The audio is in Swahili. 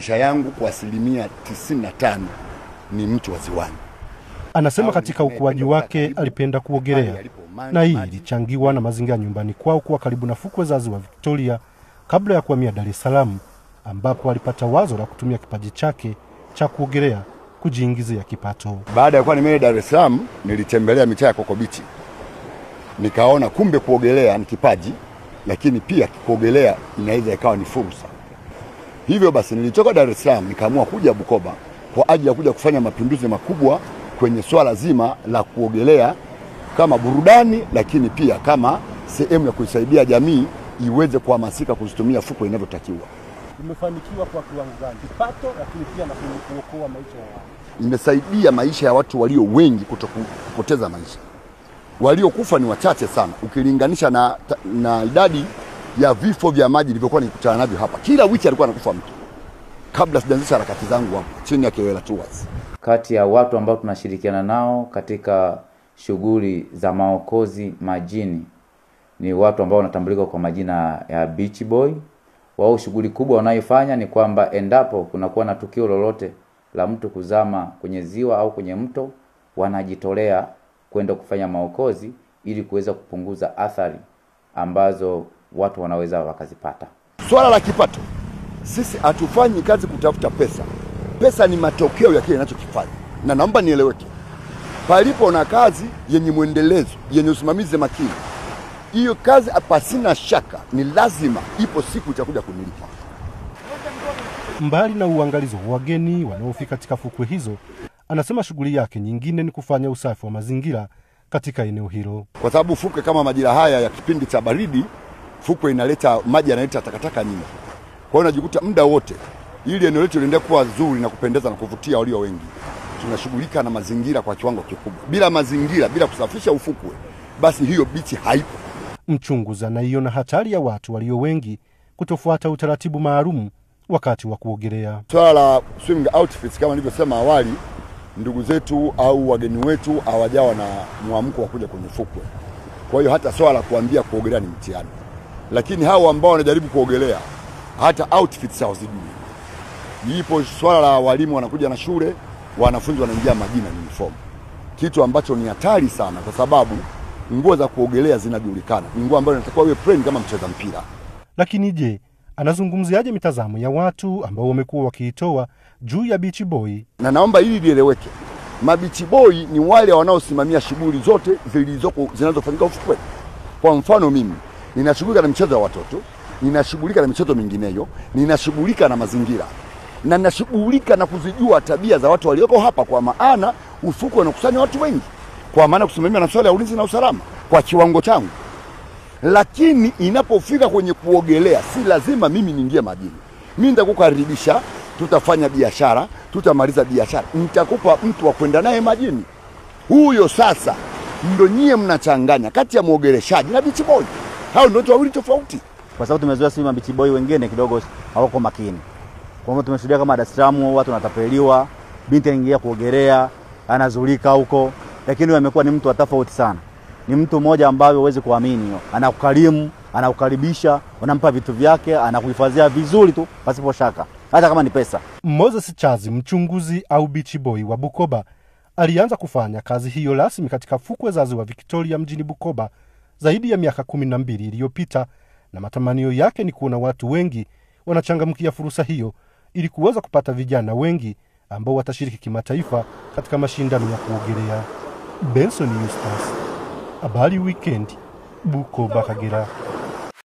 Maisha yangu kwa 95% ni mtu wa ziwani. Anasema katika ukuaji wake alipenda kuogelea, na hii ilichangiwa na mazingira nyumbani kwao kuwa karibu na fukwe za Ziwa Victoria kabla ya kuhamia Dar es Salaam, ambapo alipata wazo la kutumia kipaji chake cha kuogelea kujiingizia kipato. Baada ya kuwa nimeenda Dar es Salaam, nilitembelea mitaa ya Coco Beach. Nikaona kumbe kuogelea ni kipaji, lakini pia kuogelea inaweza ikawa ni fursa. Hivyo basi nilitoka Dar es Salaam nikaamua kuja Bukoba kwa ajili ya kuja kufanya mapinduzi makubwa kwenye swala zima la kuogelea kama burudani, lakini pia kama sehemu ya kusaidia jamii iweze kuhamasika kuzitumia fukwe inavyotakiwa. Umefanikiwa kwa kiwango gani? Kipato, lakini pia na kuokoa maisha ya watu. Imesaidia maisha ya watu walio wengi kutopoteza maisha. Waliokufa ni wachache sana ukilinganisha na idadi ya vifo vya maji nilivyokuwa nikutana navyo hapa. Kila wiki alikuwa anakufa mtu. Kabla sijaanzisha harakati zangu hapo chini ya Kewela Tours. Kati ya watu ambao tunashirikiana nao katika shughuli za maokozi majini ni watu ambao wanatambulika kwa majina ya Beach Boy. Wao shughuli kubwa wanayofanya ni kwamba endapo kunakuwa na tukio lolote la mtu kuzama kwenye ziwa au kwenye mto, wanajitolea kwenda kufanya maokozi ili kuweza kupunguza athari ambazo watu wanaweza wakazipata. Swala la kipato, sisi hatufanyi kazi kutafuta pesa. Pesa ni matokeo ya kile ninachokifanya. Na naomba nieleweke. Palipo na kazi yenye muendelezo, yenye usimamizi makini, hiyo kazi pasina shaka ni lazima ipo siku itakuja kunilipa. Mbali na uangalizi wa wageni wanaofika katika fukwe hizo, anasema shughuli yake nyingine ni kufanya usafi wa mazingira katika eneo hilo. Kwa sababu fukwe kama majira haya ya kipindi cha baridi, fukwe inaleta maji, yanaleta takataka nyingi. Kwa hiyo unajikuta muda wote ili eneo letu liendelee kuwa zuri na kupendeza na kuvutia walio wengi, tunashughulika na mazingira kwa kiwango kikubwa. Bila mazingira, bila kusafisha ufukwe, basi hiyo bichi haipo. Mchunguza na hiyo na hatari ya watu walio wengi kutofuata utaratibu maalum wakati wa kuogelea. Swala la swimming outfits kama nilivyosema awali, ndugu zetu au wageni wetu hawajawa na muamko wa kuja kwenye fukwe. Kwa hiyo hata swala la kuambia kuogelea ni mtihani. Lakini hao ambao wanajaribu kuogelea hata outfits hawazijui. Ipo swala la walimu wanakuja na shule, wanafunzi wanaingia majina ni uniform. Kitu ambacho ni hatari sana kwa sababu nguo za kuogelea zinajulikana. Ni nguo ambayo inatakiwa iwe plain kama mcheza mpira. Lakini je, anazungumziaje mitazamo ya watu ambao wamekuwa wakiitoa juu ya Beach Boy? Na naomba hili lieleweke. Beach Boy ni wale wanaosimamia shughuli zote zinazofanyika ufukweni. Kwa mfano mimi ninashughulika na michezo ya watoto, ninashughulika na michezo mingineyo, ninashughulika na mazingira, na ninashughulika na kuzijua tabia za watu walioko hapa, kwa maana ufukwe unakusanya watu wengi, kwa maana kusimamia na swala ya ulinzi na usalama kwa kiwango changu. Lakini inapofika kwenye kuogelea, si lazima mimi niingie majini. Mimi nitakukaribisha, tutafanya biashara, tutamaliza biashara, nitakupa mtu wa kwenda naye majini. Huyo sasa ndio nyie mnachanganya kati ya muogeleshaji na Beach Boy. Hao ndio watu wawili tofauti. Kwa sababu tumezoea sisi Beach Boy wengine kidogo hawako makini. Kwa hivyo tumeshuhudia kama Dar es Salaam watu wanatapeliwa, binti anaingia kuogelea, anazulika huko, lakini yeye amekuwa ni mtu wa tofauti sana. Ni mtu mmoja ambaye huwezi kuamini. Anakukarimu, anakukaribisha, unampa vitu vyake, anakuhifadhia vizuri tu pasipo shaka, hata kama ni pesa. Moses Chazi, mchunguzi au Beach Boy wa Bukoba, alianza kufanya kazi hiyo rasmi katika fukwe za Ziwa Victoria mjini Bukoba zaidi ya miaka 12 iliyopita, na matamanio yake ni kuona watu wengi wanachangamkia fursa hiyo ili kuweza kupata vijana wengi ambao watashiriki kimataifa katika mashindano ya kuogelea. Benson Eustace, Habari Weekend, Bukoba, Kagera.